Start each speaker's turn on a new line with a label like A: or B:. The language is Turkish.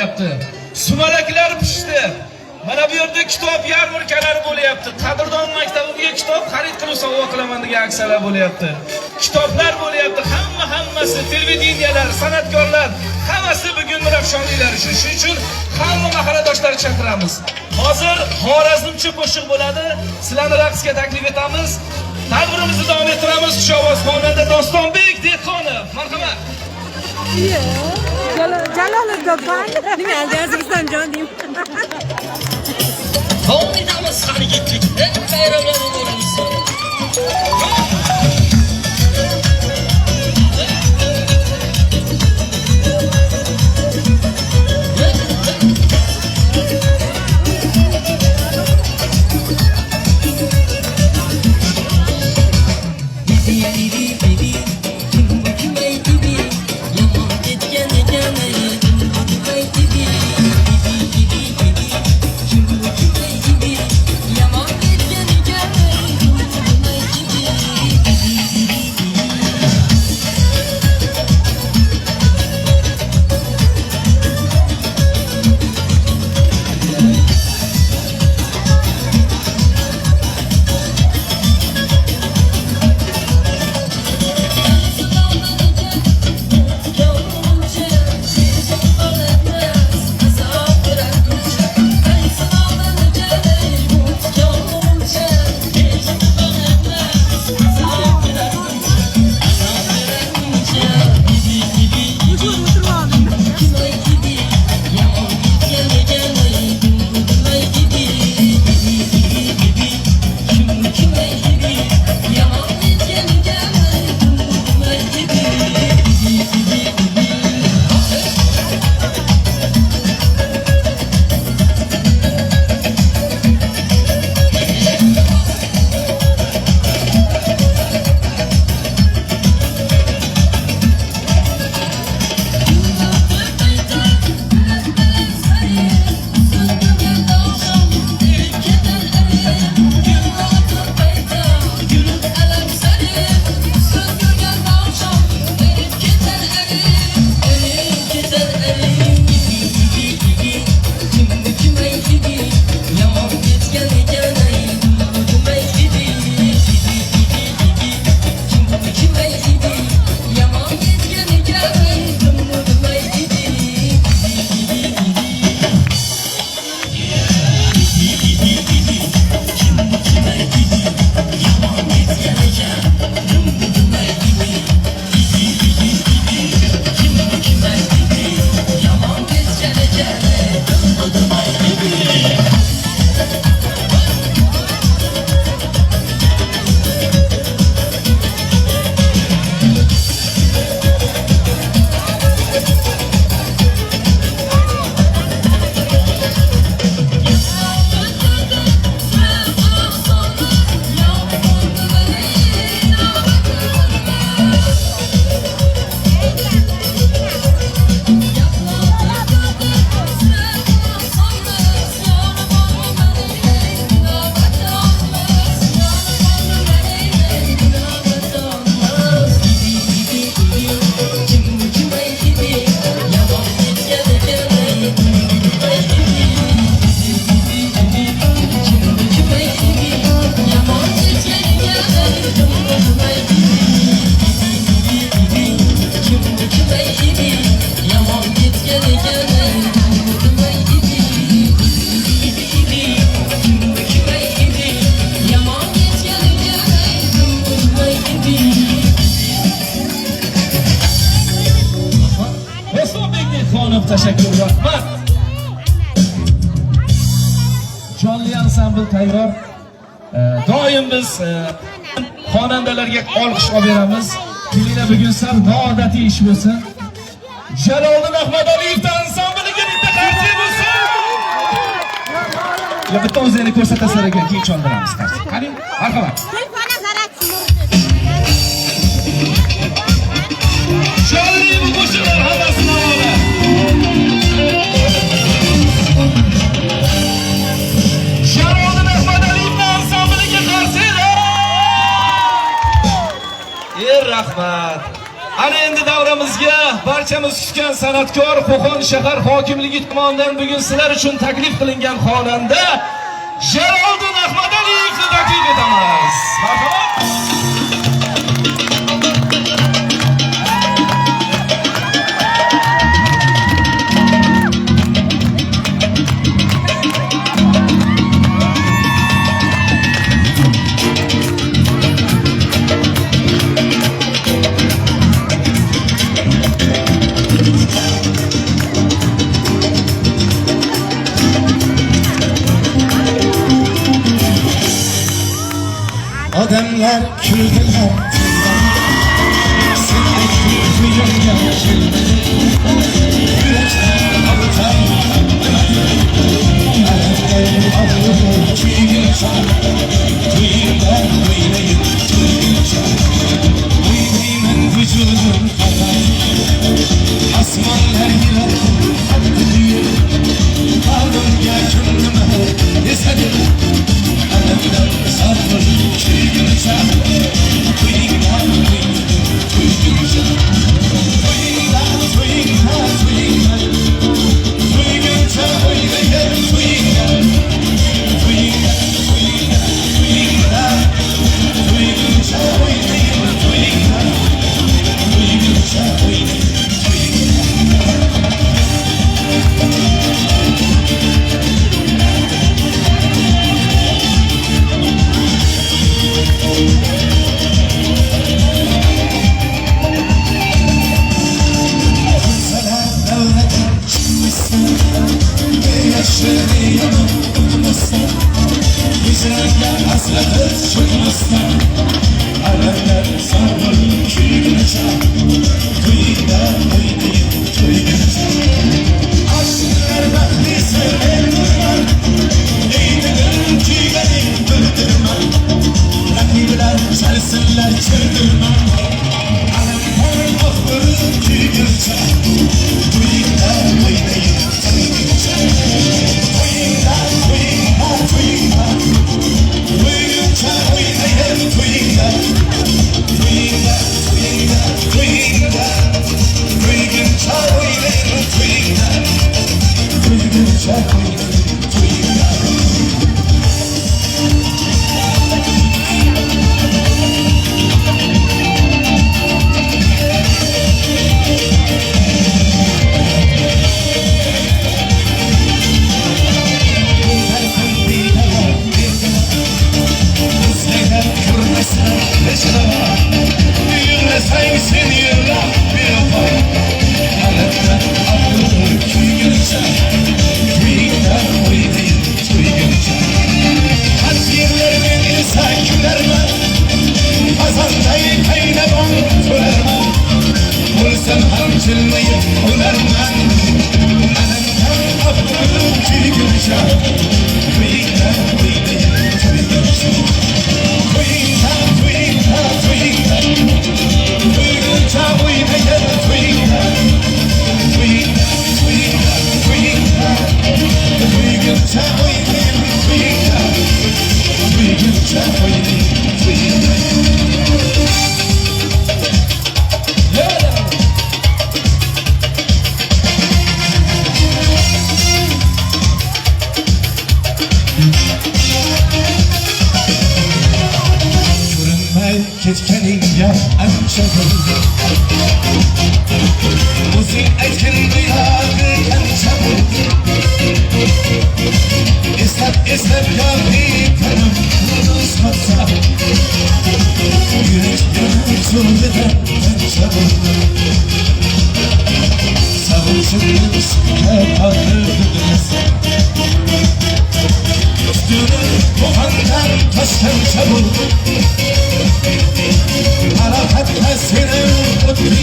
A: bo'layapti. Sumalaklar pishdi. Mana bu yerda kitob yarmarkalari bo'layapti. Qadrdon maktabiga kitob xarid qilib sovg'a qilaman degan aksiyalar bo'layapti. Kitoblar bo'layapti. Hammasi televideniyalar, san'atkorlar, hammasi bugun Nurafshonliklar shuning uchun hamma mahalladoshlarni chaqiramiz. Hozir Xorazmcha qo'shiq bo'ladi. Sizlarni raqsga taklif etamiz. Tadbirimizni davom ettiramiz. Xushovoz xonanda Dostonbek Dehqonov. Marhamat.
B: Jaloliddin fan. Nima Aziziston jon deyim.
C: Hovlidamiz hali ketdik. Bayramlar bo'lamiz.
A: Teşekkür rahmat. Jonli ansambl tayyor. Doim biz xonandalarga olqish olib beramiz. Kelinglar bugun sal noodatiy ish bo'lsin. Jaloliddin Ahmadaliyev ansambliga bitta qarshi bo'lsin. Ya bitta o'zingni ko'rsatasan ekan, keyin chondiramiz. Qani, marhamat. Jonli bu qo'shiqlar hammasi namoda. Rahmat. Ana endi davramizga barchamiz kutgan san'atkor Qo'qon shahar hokimligi tomonidan bugun sizlar uchun taklif qilingan xonanda Jaloliddin Ahmadaliyevni taklif etamiz. Marhamat.
D: Adamlar küldüler sen ektin kuyumda yürekten avutan alemlerin ağrını tüyünca tüyünde oynayıp tüyünca oynayman vücudum kadar asmanlar yıratın hakkı diyor ağrımga gönlüme esedim alemler sarfır tüyünca tüyünde tüyünca ketkeningga ancha bo'ldi o'zing aytgan buyog'i qancha bo'ldi eslab yog'i tanib o'zg'otsa yurak so'lida ancha bo'ldi savunchimni ustiga qoldirdi üstüne kohandan taşlanca buldu Arafatla senin öptüğün